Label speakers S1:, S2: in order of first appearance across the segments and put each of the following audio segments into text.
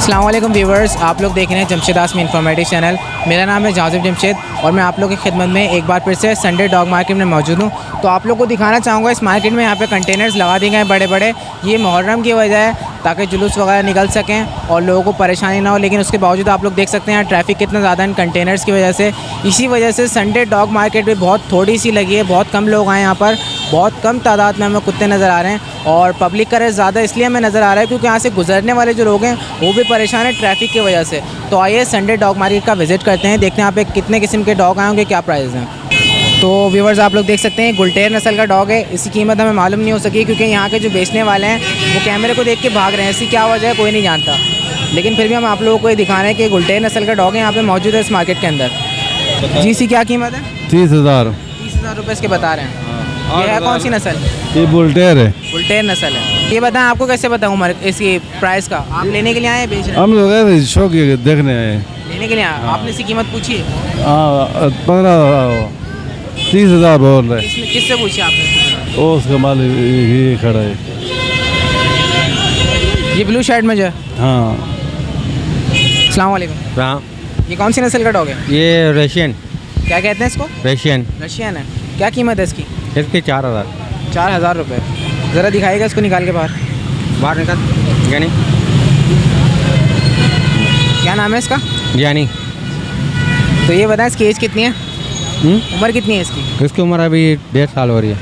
S1: अस्सलाम वालेकुम व्यूवर्स, आप लोग देख रहे हैं जमशेद आसमी इन्फॉर्मेटिव चैनल। मेरा नाम है जाजिब जमशेद और मैं आप लोगों की खिदमत में एक बार फिर से संडे डॉग मार्केट में मौजूद हूँ। तो आप लोग को दिखाना चाहूँगा इस मार्केट में यहाँ पे कंटेनर्स लगा दिए गए हैं बड़े बड़े। ये मुहर्रम की वजह है ताकि जुलूस वगैरह निकल सकें और लोगों को परेशानी ना हो, लेकिन उसके बावजूद आप लोग देख सकते हैं ट्रैफिक कितना ज़्यादा इन कंटेनर्स की वजह से। इसी वजह से संडे डॉग मार्केट भी बहुत थोड़ी सी लगी है, बहुत कम लोग आए यहाँ पर, बहुत कम तादाद में हमें कुत्ते नज़र आ रहे हैं और पब्लिक का रश ज़्यादा इसलिए हमें नज़र आ रहा है क्योंकि यहाँ से गुजरने वाले जो लोग हैं वो भी परेशान हैं ट्रैफिक की वजह से। तो आइए संडे डॉग मार्केट का विज़िट करते हैं, देखते हैं यहाँ पे कितने किस्म के डॉग आए होंगे, क्या प्राइस हैं। तो व्यूवर्स आप लोग देख सकते हैं गुलटेर नस्ल का डॉग है। इसकी कीमत हमें मालूम नहीं हो सकी क्योंकि यहाँ के जो बेचने वाले हैं वो कैमरे को देख के भाग रहे हैं, इसकी क्या वजह है कोई नहीं जानता, लेकिन फिर भी हम आप लोगों को ये दिखा रहे हैं कि गुलटेर नस्ल का डॉग है यहाँ पे मौजूद है इस मार्केट के अंदर। जी इसकी क्या कीमत है?
S2: 30,000।
S1: 30,000 रुपये इसके बता रहे हैं। ये है कौन सी नस्ल?
S2: ये बुलटेर है।
S1: बुलटेर नस्ल है। ये बताएं आपको कैसे बताऊँ उम्र इसकी प्राइस का? आप लेने के लिए आए हैं, बेच रहे हैं?
S2: हम लोग ऐसे शौक देखने आए हैं।
S1: लेने के लिए आए। आपने इसकी कीमत पूछी?
S2: 30,000 बोल रहे।
S1: किससे पूछी आपने?
S2: वो उसका मालिक ये खड़ा है।
S1: ये ब्लू शर्ट में जो है?
S2: हाँ।
S1: अस्सलाम वालेकुम।
S3: हाँ,
S1: ये कौन सी नस्ल का डॉग है?
S3: ये रशियन
S1: क्या कहते हैं इसको?
S3: रशियन
S1: है। क्या कीमत है इसकी?
S3: इसके 4,000।
S1: 4,000 रुपये। ज़रा दिखाएगा इसको निकाल के बाहर
S3: निकल यानी
S1: क्या नाम है इसका?
S3: यानी
S1: तो ये बताएं इसकी एज कितनी है? उम्र कितनी है इसकी?
S3: इसकी उम्र अभी 1.5 साल हो रही है।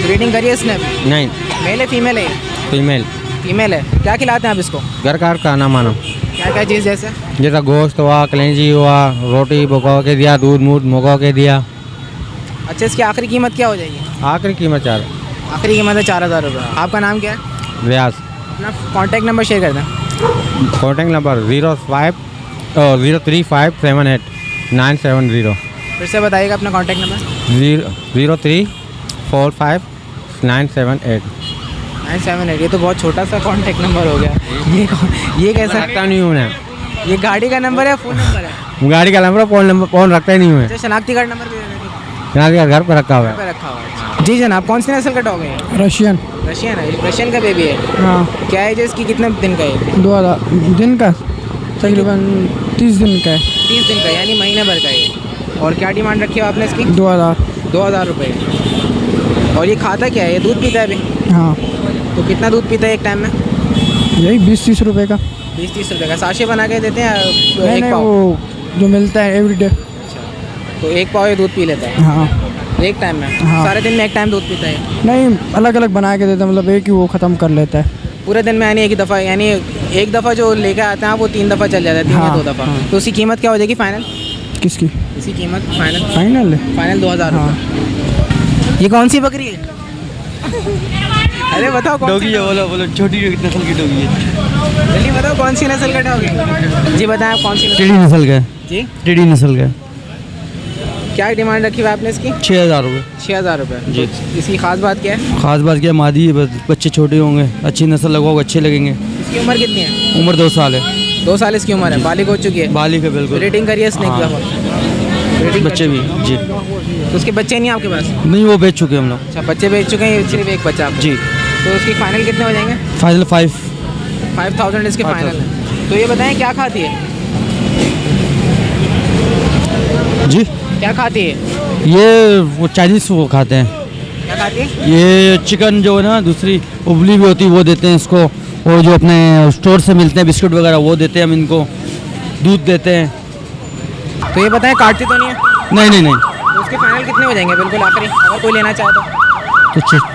S1: ब्रीडिंग करी है इसने?
S3: नहीं,
S1: मेल है फीमेल है?
S3: फीमेल।
S1: फीमेल है। क्या खिलाते हैं आप इसको?
S3: घर का खाना मानो,
S1: क्या क्या चीज़ जैसे?
S3: जैसा गोश्त हुआ, कलेंजी हुआ, रोटी भुगा के दिया, दूध मूध मुगा के दिया।
S1: अच्छा इसकी आखिरी कीमत क्या हो जाएगी?
S3: आखिरी कीमत 4।
S1: आखिरी कीमत है 4,000 रुपये। आपका नाम क्या है?
S3: रियाज।
S1: अपना कॉन्टैक्ट नंबर शेयर कर दें।
S3: Contact number 0370970।
S1: फिर से बताइएगा अपना कॉन्टैक्ट नंबर। 0345 978। 978। ये तो बहुत छोटा सा कॉन्टैक्ट नंबर हो गया। ये कैसा?
S3: रखता नहीं हूँ मैं।
S1: ये गाड़ी का नंबर है, फ़ोन नंबर है?
S3: गाड़ी का नंबर, फ़ोन रखता ही नहीं हूँ।
S1: अच्छा शनाख्ती कार्ड नंबर भी
S3: घर पर रखा हुआ है।
S1: रखा हुआ है। जी जनाब, कौन सी नस्ल का डॉग है?
S4: रशियन।
S1: रशियन है। रशियन का बेबी है?
S4: हाँ।
S1: क्या एज है इसकी? कितने दिन का है?
S4: 2 दिन का, तकरीबन 30 दिन का है।
S1: 30 दिन का यानी महीने भर का है। और क्या डिमांड रखी है आपने इसकी?
S4: 2,000
S1: रुपये। और ये खाता क्या है? ये दूध पीता है अभी?
S4: हाँ।
S1: तो कितना दूध पीता है एक टाइम में?
S4: यही 20-30 रुपये का।
S1: 20-30 रुपये का साशे बना के देते हैं?
S4: नहीं,
S1: एक पाव?
S4: वो जो मिलता है एवरीडे।
S1: तो एक पाव ये दूध पी लेता है?
S4: हाँ।
S1: एक टाइम में?
S4: हाँ।
S1: सारे दिन में एक टाइम दूध पीता है?
S4: नहीं, अलग अलग बना के देते हैं, मतलब एक ही वो ख़त्म कर लेता है
S1: पूरे दिन में, यानी एक ही दफ़ा, यानी एक दफ़ा जो लेकर आते हैं वो 3 दफ़ा चल जाता है, 3 या 2 दफ़ा। तो उसकी कीमत क्या हो जाएगी फाइनल?
S4: किसकी?
S1: इसकी कीमत फाइनल?
S4: फाइनल
S1: 2,000 रुपये। ये कौन सी बकरी है? अरे बताओ कौन सी?
S5: बोलो छोटी नस्ल की डॉगी है।
S1: जल्दी बताओ कौन सी नस्ल का डॉग है? जी बताएं आप कौन सी नस्ल?
S5: टेडी नस्ल का।
S1: जी
S5: टेडी नस्ल का।
S1: क्या डिमांड रखी हुई आपने इसकी?
S5: 6,000 रुपये।
S1: 6,000 रुपये जी। इसकी खास बात क्या है?
S5: खास बात क्या, मादी है, बच्चे छोटे होंगे, अच्छी नस्ल लगवाओगे अच्छे लगेंगे।
S1: इसकी उम्र कितनी है?
S5: उम्र 2 साल है।
S1: 2 साल इसकी उम्र है। बालिग हो चुकी है?
S5: बालिग है बिल्कुल।
S1: ब्रीडिंग करी है इसने?
S5: बच्चे भी जी।
S1: तो उसके बच्चे नहीं आपके पास?
S5: नहीं, वो बेच चुके हम लोग।
S1: अच्छा बच्चे बेच चुके हैं, सिर्फ एक बच्चा आपको?
S5: जी।
S1: तो उसकी फाइनल कितने हो जाएंगे?
S5: फाइनल
S1: 5,000 इसके फाइनल है। तो ये बताएं क्या खाती है?
S5: जी।
S1: क्या खाती है?
S5: ये वो चाइनीज़ वो खाते हैं।
S1: क्या खाती है?
S5: ये चिकन जो है ना, दूसरी उबली भी होती है वो देते हैं इसको, और जो अपने स्टोर से मिलते हैं बिस्कुट वगैरह वो देते हैं हम इनको, दूध देते हैं।
S1: तो ये बताएं काटती तो नहीं है?
S5: नहीं।
S1: तो उसके फाइनल कितने हो जाएंगे बिल्कुल आखिरी, अगर कोई लेना चाहे तो?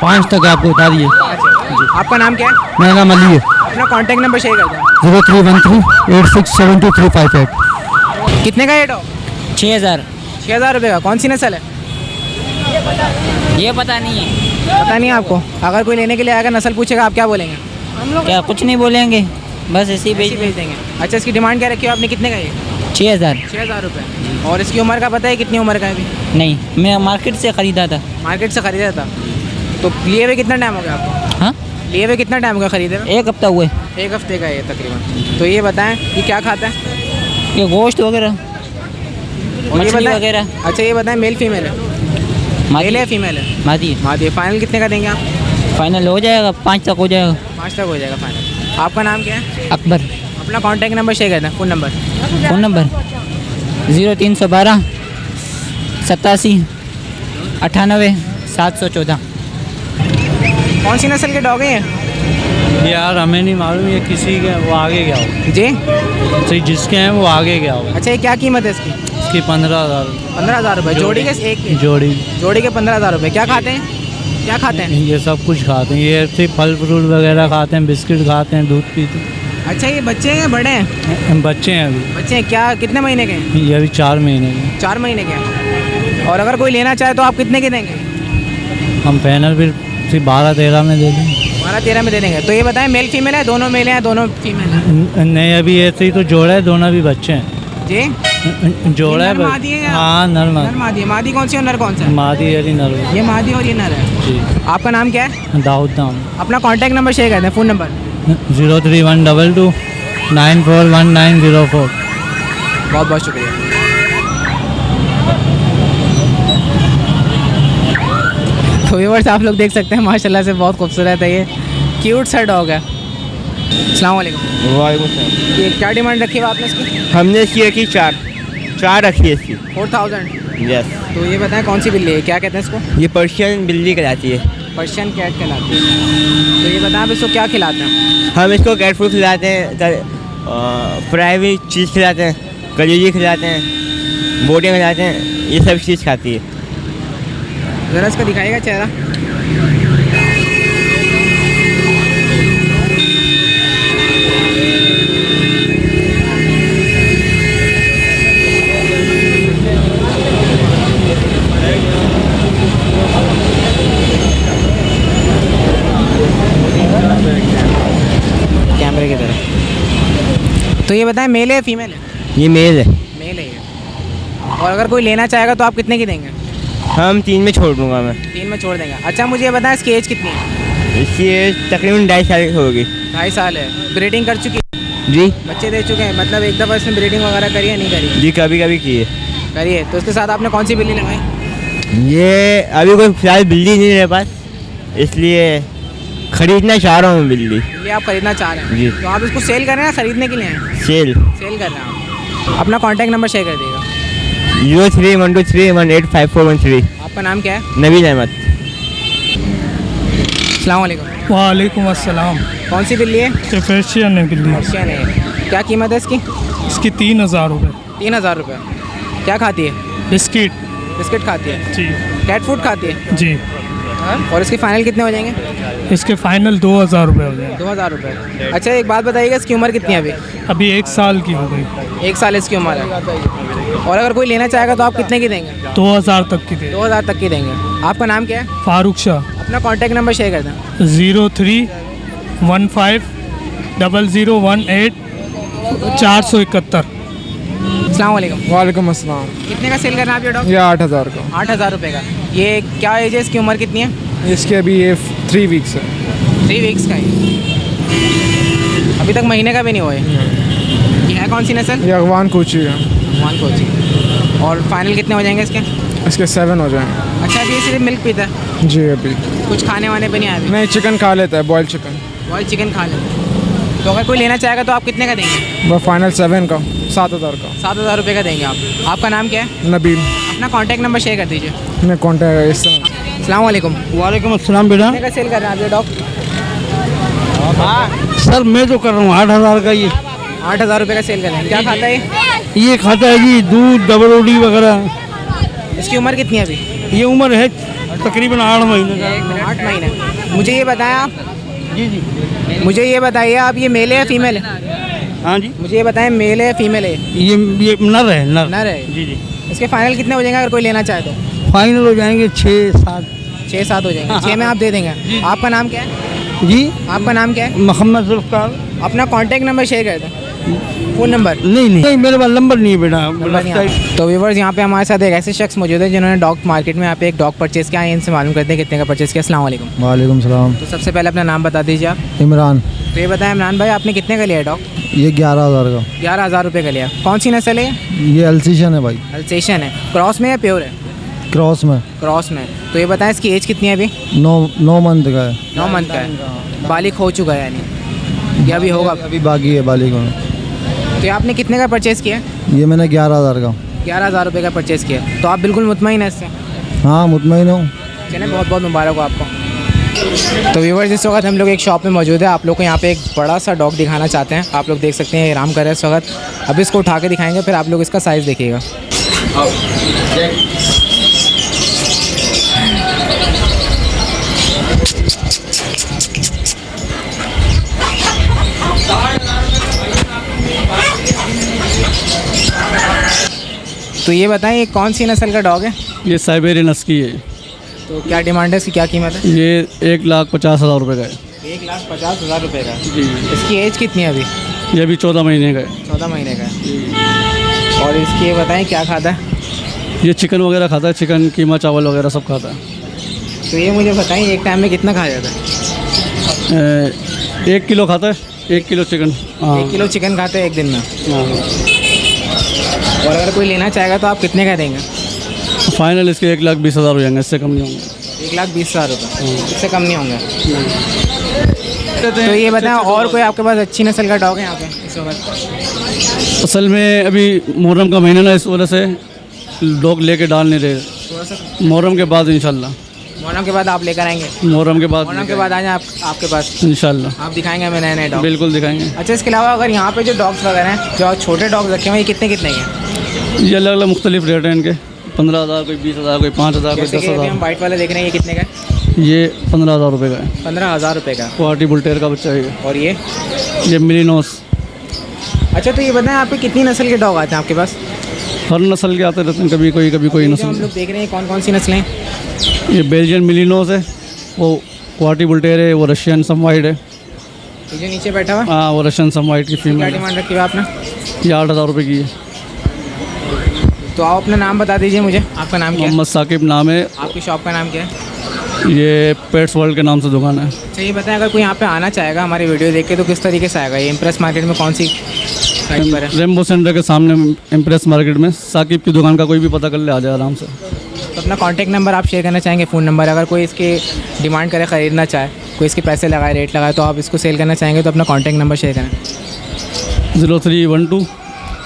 S5: 5 तक आपको बता दिए।
S1: अच्छा आपका नाम क्या है?
S5: मेरा नाम अली है।
S1: अपना कॉन्टैक्ट नंबर शेयर कर दें।
S5: 0313 8672
S1: कितने का ये डॉग?
S6: 6,000।
S1: 6,000 रुपये का। कौन सी नस्ल है?
S6: ये पता नहीं है।
S1: पता नहीं है आपको? अगर कोई लेने के लिए आएगा, नस्ल पूछेगा, आप क्या बोलेंगे?
S6: क्या कुछ नहीं बोलेंगे, बस ऐसे ही
S1: भेज देंगे। अच्छा इसकी डिमांड क्या रखी है आपने? कितने का ये?
S6: 6,000।
S1: 6,000 रुपये। और इसकी उम्र का पता है कितनी उम्र का है अभी?
S6: नहीं, मैं मार्केट से ख़रीदा था।
S1: मार्केट से ख़रीदा था? तो लिए हुए कितना टाइम हो गया आपको?
S6: हाँ,
S1: लिए हुए कितना टाइम हो गया खरीदे में?
S6: 1 हफ्ता हुए।
S1: 1 हफ्ते का ये तकरीबन। तो ये बताएं ये क्या खाता है?
S6: ये गोश्त वगैरह,
S1: और ये
S6: मछली
S1: बताएं-
S6: वगैरह।
S1: अच्छा ये बताएं मेल फीमेल है? मेल है फीमेल है?
S6: मादी।
S1: मादी। फाइनल कितने का देंगे आप?
S6: फाइनल हो जाएगा, 5 तक हो जाएगा।
S1: 5 तक हो जाएगा फाइनल। आपका नाम क्या है?
S6: अकबर।
S1: अपना कॉन्टैक्ट नंबर शेयर कर दें, फ़ोन नंबर।
S6: Phone number 0312 87 98 714।
S1: कौन सी नस्ल के डॉग हैं ये?
S5: यार हमें नहीं मालूम ये किसी के, वो आगे गया हो,
S1: जी,
S5: तो जिसके हैं वो आगे गया हो।
S1: अच्छा ये क्या कीमत है इसकी?
S5: इसकी 15,000
S1: 15,000 रुपये जोड़ी के, एक की?
S5: जोड़ी।
S1: जोड़ी के 15,000 रुपये। क्या खाते हैं, क्या खाते हैं?
S5: ये सब कुछ खाते हैं, ये ऐसे फल फ्रूट वगैरह खाते हैं, बिस्किट खाते हैं, दूध पीते हैं।
S1: अच्छा ये बच्चे हैं बड़े हैं?
S5: बच्चे हैं अभी,
S1: बच्चे हैं, क्या कितने महीने के हैं?
S5: ये अभी 4 महीने के।
S1: 4 महीने के हैं। और अगर कोई लेना चाहे तो आप कितने के देंगे?
S5: हम फाइनल फिर 12-13 में दे दें।
S1: 12-13 में दे देंगे। तो ये बताएं मेल फीमेल है, दोनों मेल हैं, दोनों फीमेल हैं?
S5: नहीं अभी ऐसे ही तो जोड़ा है, दोनों भी बच्चे हैं।
S1: जी,
S5: जोड़ा
S1: ये
S5: है
S1: नर मादी है या-
S5: हाँ नर
S1: नर मादी है। मादी कौन सी और नर कौन सा है?
S5: मादी हरी नर
S1: ये मादी और ये नर है।
S5: जी।
S1: आपका नाम क्या है?
S5: दाऊद नाम।
S1: अपना कॉन्टैक्ट नंबर शेयर कर दें, फ़ोन नंबर।
S5: 03122 941904।
S1: बहुत बहुत शुक्रिया। तो व्यूअर्स आप लोग देख सकते हैं माशाल्लाह से बहुत खूबसूरत है, ये क्यूट सा डॉग है। अस्सलाम वालेकुम।
S7: वालेकुम।
S1: ये क्या डिमांड रखी है आपने इसकी?
S7: हमने इसकी रखी 4 रखी है इसकी।
S1: 4000।
S7: यस।
S1: तो ये बताएं कौन सी बिल्ली है, क्या कहते हैं इसको?
S7: ये पर्शियन बिल्ली कहलाती है।
S1: पर्शियन कैट कहलाती है। तो ये बताएं आप इसको क्या खिलाते हैं?
S7: हम इसको कैट फूड खिलाते हैं, फ्राई हुई चीज़ खिलाते हैं, कलेजी खिलाते हैं, बोटियाँ खिलाते हैं, ये सब चीज़ खाती है।
S1: ज़रा इसका दिखाएगा चेहरा। कैमरे की तरह। तो ये बताएं मेल है फीमेल है?
S7: ये मेल है।
S1: मेल है ये। और अगर कोई लेना चाहेगा तो आप कितने की देंगे?
S7: हम 3 में छोड़ दूँगा मैं।
S1: 3 में छोड़ देंगे। अच्छा मुझे ये बताएं इसकी एज कितनी है?
S7: इसकी एज तकरीबन 2.5 साल की होगी।
S1: 2.5 साल है। ब्रीडिंग कर चुकी है?
S7: जी
S1: बच्चे दे चुके हैं, मतलब एक दफ़ा इसने ब्रीडिंग वगैरह करी है नहीं करी?
S7: जी, कभी कभी की है।
S1: करी है। तो उसके साथ आपने कौन सी बिल्ली लगाई?
S7: ये अभी कोई फिलहाल बिल्ली नहीं मेरे पास, इसलिए ख़रीदना चाह रहा हूँ बिल्ली।
S1: बिल्ली आप खरीदना चाह रहे हैं?
S7: जी।
S1: तो आप इसको सेल कर रहे हैं या खरीदने के लिए हैं?
S7: सेल।
S1: सेल कर रहे हैं आप। अपना कॉन्टैक्ट नंबर शेयर कर दीजिएगा।
S7: 031231854113।
S1: आपका नाम क्या है?
S7: नवीन अहमद।
S1: अस्सलाम वालेकुम।
S4: वालेकुम अस्सलाम।
S1: कौन सी बिल्ली है?
S4: ये पर्शियन है बिल्ली।
S1: पर्शियन है। क्या कीमत है इसकी?
S4: इसकी 3000 रुपये।
S1: 3000 रुपये। क्या खाती है?
S4: बिस्किट।
S1: बिस्किट खाती है?
S4: जी
S1: कैट फूड खाती है?
S4: जी।
S1: और इसके फाइनल कितने हो जाएंगे?
S4: इसके फाइनल 2000 रुपये हो जाए।
S1: 2000 रुपये। अच्छा एक बात बताइएगा, इसकी उम्र कितनी है अभी?
S4: अभी 1 साल की हो गई।
S1: 1 साल इसकी उम्र है। और अगर कोई लेना चाहेगा तो आप कितने की देंगे?
S4: 2000 तक की दे।
S1: 2000 तक की देंगे। आपका नाम क्या है?
S4: फारूक शाह।
S1: अपना कॉन्टैक्ट नंबर शेयर कर दें।
S4: 0315 0018 471।
S1: अस्सलाम वालेकुम।
S4: वालेकुम अस्सलाम।
S1: कितने का सेल करना है आप ये डॉग?
S4: ये 8000 का।
S1: 8000 रुपये का। ये क्या एज है, इसकी उम्र कितनी है?
S4: इसके अभी ये 3 वीक्स है।
S1: 3 वीक्स का है। अभी तक महीने का भी नहीं हुआ है। ये है कौन सी नस्ल?
S4: ये अगवान कोची है।
S1: वन कोची। और फाइनल कितने हो जाएंगे इसके?
S4: इसके 7 हो जाएंगे।
S1: अच्छा अभी ये सिर्फ मिल्क पीता है,
S4: जी अभी
S1: कुछ खाने वाने पे नहीं आया?
S4: नहीं, चिकन खा लेता है, बॉयल चिकन।
S1: बॉयल चिकन खा लेते हैं। तो अगर कोई लेना चाहेगा तो आप कितने का देंगे?
S4: वो फाइनल 7 का 7000 का।
S1: 7000 रुपये का देंगे आप। आपका नाम क्या है?
S4: नबील।
S1: अपना कॉन्टैक्ट नंबर शेयर कर दीजिए।
S4: मैं कॉन्टैक्ट इस तरह।
S1: अस्सलाम वालेकुम।
S5: वालेकुम अस्सलाम बेटा।
S1: कितने का सेल कर रहे हैं आप ये डॉग?
S5: सर मैं तो कर रहा हूँ 8000 का। ये
S1: 8000 रुपये का सेल कर रहे हैं। क्या खाता है
S5: ये खाता है जी दूध, डबल रोटी वगैरह।
S1: इसकी उम्र कितनी है अभी?
S5: ये उम्र है तकरीबन 8 महीने का।
S1: 8 महीने। मुझे ये बताएं आप, मुझे ये बताइए आप, ये मेल है या फीमेल है?
S5: हाँ जी,
S1: मुझे ये बताएं मेल है या फीमेल है?
S5: ये नर है, नर।
S1: नर है।
S5: जी जी।
S1: इसके फाइनल कितने हो जाएंगे अगर कोई लेना चाहे तो?
S5: फाइनल हो जाएंगे 6-7।
S1: 6-7 हो जाएंगे। 6 में आप दे देंगे। आपका नाम क्या है?
S5: जी,
S1: आपका नाम क्या है?
S5: मोहम्मद जुल्फ़कार।
S1: अपना कॉन्टैक्ट नंबर शेयर कर दें, फ़ोन नंबर।
S5: नहीं मेरे पास नंबर नहीं है बेटा।
S1: नंबर नहीं आता। तो व्यूवर्स यहाँ पे हमारे साथ एक ऐसे शख्स मौजूद है जिन्होंने डॉग मार्केट में यहाँ पे एक डॉग परचेज़ किया है। इनसे मालूम करते हैं कितने का परचेज़ किया। अस्सलाम वालेकुम।
S3: वालेकुम सलाम।
S1: तो सबसे पहले अपना नाम बता दीजिए आप।
S3: इमरान।
S1: तो ये बताएं इमरान भाई, आपने कितने का लिया है डॉग?
S3: ये 11000 का।
S1: 11,000 रुपये का लिया। कौन सी नस्ल है?
S3: ये अल्सीशन है भाई।
S1: अल्सेशन है। क्रॉस में या प्योर है?
S3: क्रॉस में।
S1: क्रॉस में। तो ये बताएं इसकी एज कितनी है अभी?
S3: 9 मंथ का है।
S1: 9 मंथ का है। बालिग हो चुका है यानी, या अभी होगा?
S3: अभी बाकी है बालिग होना।
S1: तो ये आपने कितने का परचेज़ किया?
S3: ये मैंने 11,000 का।
S1: 11,000 रुपये का परचेज़ किया। तो आप बिल्कुल मुतमईन हैं इससे?
S3: हाँ मुतमईन हूँ।
S1: चलें, बहुत बहुत मुबारक हो आपको। तो व्यूवर्स, इस वक्त हम लोग एक शॉप में मौजूद है। आप लोग को यहाँ पे एक बड़ा सा डॉग दिखाना चाहते हैं। आप लोग देख सकते हैं, ये आराम कर रहे हैं इस वक्त। अभी इसको उठा के दिखाएंगे, फिर आप लोग इसका साइज़ देखिएगा। तो ये बताएं, ये कौन सी नस्ल का डॉग है?
S5: ये साइबेरियन हस्की है।
S1: तो क्या डिमांड है इसकी, क्या कीमत है?
S5: ये 1,50,000 रुपये का है।
S1: 1,50,000 रुपये का।
S5: जी।
S1: इसकी एज कितनी है अभी?
S5: ये अभी 14 महीने का है।
S1: 14 महीने का है। और इसकी ये बताएं, क्या खाता है?
S5: ये चिकन वगैरह खाता है, चिकन कीमा चावल वगैरह सब खाता है।
S1: तो ये मुझे बताएं, एक टाइम में कितना खा जाता है?
S5: 1 किलो खाता है, 1 किलो चिकन। हाँ
S1: 1 किलो चिकन खाते हैं एक दिन में।
S5: हाँ।
S1: और अगर कोई लेना चाहेगा तो आप कितने का देंगे?
S5: फाइनल इसके 1,20,000 हो जाएंगे, इससे कम नहीं होंगे।
S1: 1,20,000 रुपये, इससे कम नहीं होंगे। तो ये बताएं, और कोई आपके पास अच्छी नस्ल का डॉग है यहाँ पे इस वक्त?
S5: असल में अभी मुहर्रम का महीना ना, इस वजह से डॉग लेके डाल नहीं रहे।
S1: थोड़ा सा
S5: मुहर्रम के बाद इंशाल्लाह।
S1: मुहर्रम के बाद आप लेकर आएंगे?
S5: मुहर्रम के बाद
S1: मुहर्रम के बाद आ जाए आपके पास,
S5: इंशाल्लाह
S1: आप दिखाएंगे हमें नए नए डॉग।
S5: बिल्कुल दिखाएंगे।
S1: अच्छा, इसके अलावा अगर यहाँ पे जो डॉग्स वगैरह हैं, जो छोटे डॉग्स रखे हुए हैं, ये कितने कितने के हैं?
S5: ये अलग अलग मुख्तलिफ रेट हैं इनके। 15,000, कोई 20,000, कोई 5,000, कोई
S1: जैसे कि अभी हम
S5: 10,000।
S1: वाइट वाले देख रहे हैं, ये कितने का है?
S5: ये 15,000 रुपये का है।
S1: 15,000 रुपये का।
S5: क्वालिटी बुल्टेर का बच्चा है ये।
S1: और
S5: ये मिलीनोस।
S1: अच्छा, तो ये बताएं, आपके कितनी नस्ल के डॉग आते हैं आपके पास?
S5: हर नस्ल के आते रहते हैं, कभी कोई कभी कोई
S1: ये जो हम
S5: नस्ल।
S1: लोग देख रहे हैं, कौन कौन सी नस्लें हैं?
S5: ये बेल्जियन मिलीनोस है, वो क्वालिटी बुल्टेर है, वो रशियन सम वाइट है।
S1: ये जो नीचे बैठा हुआ है,
S5: हाँ वो रशियन सम वाइट की
S1: क्या
S5: फीमेल है।
S1: डिमांड रखी हुई है आपने?
S5: ये 8,000 रुपये की है।
S1: तो आप अपना नाम बता दीजिए मुझे, आपका नाम क्या है?
S5: मोहम्मद साकिब नाम है।
S1: आपकी शॉप का नाम क्या है?
S5: ये पेट्स वर्ल्ड के नाम से दुकान है।
S1: अच्छा, ये बताएं, अगर कोई यहाँ पे आना चाहेगा हमारी वीडियो देख के, तो किस तरीके से आएगा? ये इम्प्रेस मार्केट में कौन सी साइट पर है?
S5: रेम्बो सेंटर के सामने इम्प्रेस मार्केट में साकिब की दुकान का कोई भी पता कर ले, आ जाए आराम से।
S1: तो अपना कॉन्टैक्ट नंबर आप शेयर करना चाहेंगे, फ़ोन नंबर? अगर कोई इसके डिमांड करे, ख़रीदना चाहे, कोई इसके पैसे लगाए, रेट लगाए, तो आप इसको सेल करना चाहेंगे तो अपना कॉन्टैक्ट नंबर शेयर करें।
S5: 0312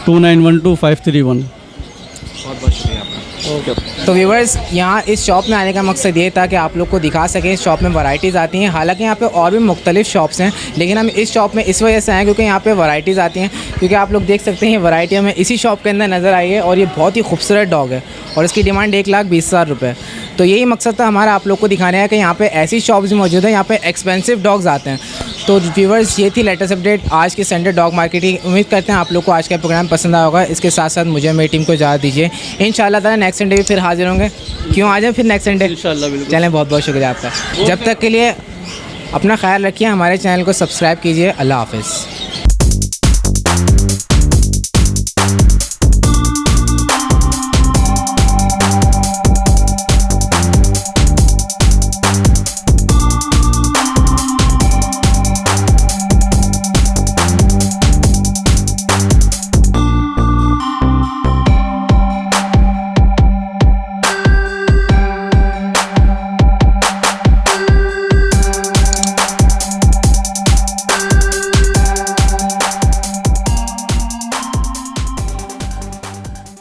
S5: 2912 531।
S1: बहुत बहुत शुक्रिया आपका। ओके। तो व्यूवर्स, यहाँ इस शॉप में आने का मकसद ये था कि आप लोग को दिखा सकें, इस शॉप में वैराइटीज़ आती हैं। हालांकि यहाँ पे और भी मुख्तलिफ शॉप्स हैं, लेकिन हम इस शॉप में इस वजह से आए क्योंकि यहाँ पे वैराइटीज़ आती हैं। क्योंकि आप लोग देख सकते हैं, ये वैरायटी हमें इसी शॉप के अंदर नज़र आई है, और ये बहुत ही खूबसूरत डॉग है, और इसकी डिमांड 1,20,000 रुपये। तो यही मकसद था हमारा आप लोग को दिखाने का कि यहाँ पे ऐसी शॉप्स भी मौजूद हैं, यहाँ पे एक्सपेंसिव डॉग्स आते हैं। तो व्यूवर्स, ये थी लेटेस्ट अपडेट आज की संडे डॉग मार्केट की। उम्मीद करते हैं आप लोग को आज का प्रोग्राम पसंद आया होगा। इसके साथ साथ मुझे मेरी टीम को इजाज़त दीजिए। इंशाल्लाह ताला नेक्स्ट संडे भी फिर हाजिर होंगे। क्यों आ जाए फिर नेक्स्ट संडे?
S5: इंशाल्लाह बिल्कुल।
S1: चलें, बहुत बहुत शुक्रिया आपका। जब तक के लिए अपना ख्याल रखिए, हमारे चैनल को सब्सक्राइब कीजिए। अल्लाह हाफ़िज़।